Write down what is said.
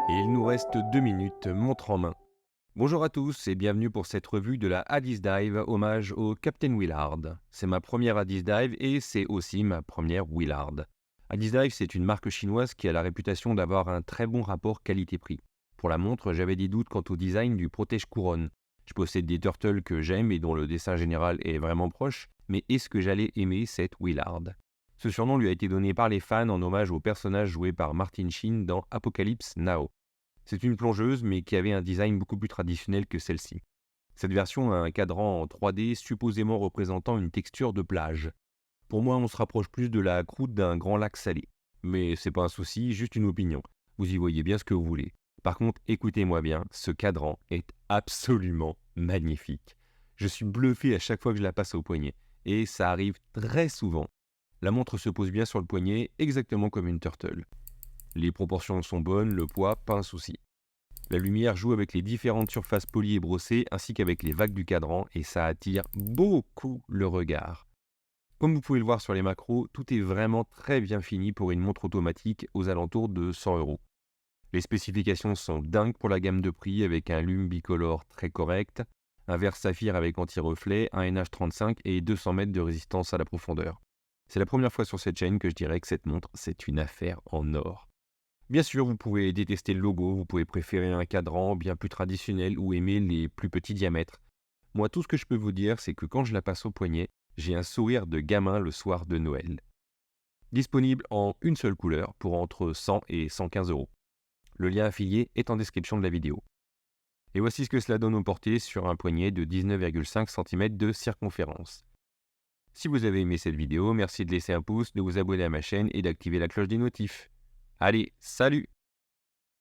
Et il nous reste 2 minutes, montre en main. Bonjour à tous et bienvenue pour cette revue de la Hadis Dive, hommage au Captain Willard. C'est ma première Hadis Dive et c'est aussi ma première Willard. Hadis Dive, c'est une marque chinoise qui a la réputation d'avoir un très bon rapport qualité-prix. Pour la montre, j'avais des doutes quant au design du protège-couronne. Je possède des turtles que j'aime et dont le dessin général est vraiment proche, mais est-ce que j'allais aimer cette Willard? Ce surnom lui a été donné par les fans en hommage au personnage joué par Martin Sheen dans Apocalypse Now. C'est une plongeuse, mais qui avait un design beaucoup plus traditionnel que celle-ci. Cette version a un cadran en 3D supposément représentant une texture de plage. Pour moi, on se rapproche plus de la croûte d'un grand lac salé. Mais c'est pas un souci, juste une opinion. Vous y voyez bien ce que vous voulez. Par contre, écoutez-moi bien, ce cadran est absolument magnifique. Je suis bluffé à chaque fois que je la passe au poignet. Et ça arrive très souvent. La montre se pose bien sur le poignet, exactement comme une turtle. Les proportions sont bonnes, le poids, pas un souci. La lumière joue avec les différentes surfaces polies et brossées ainsi qu'avec les vagues du cadran et ça attire beaucoup le regard. Comme vous pouvez le voir sur les macros, tout est vraiment très bien fini pour une montre automatique aux alentours de 100 €. Les spécifications sont dingues pour la gamme de prix avec un lume bicolore très correct, un verre saphir avec anti-reflet, un NH35 et 200 mètres de résistance à la profondeur. C'est la première fois sur cette chaîne que je dirais que cette montre, c'est une affaire en or. Bien sûr, vous pouvez détester le logo, vous pouvez préférer un cadran bien plus traditionnel ou aimer les plus petits diamètres. Moi, tout ce que je peux vous dire, c'est que quand je la passe au poignet, j'ai un sourire de gamin le soir de Noël. Disponible en une seule couleur pour entre 100 et 115 €. Le lien affilié est en description de la vidéo. Et voici ce que cela donne au porté sur un poignet de 19,5 cm de circonférence. Si vous avez aimé cette vidéo, merci de laisser un pouce, de vous abonner à ma chaîne et d'activer la cloche des notifs. Allez, salut!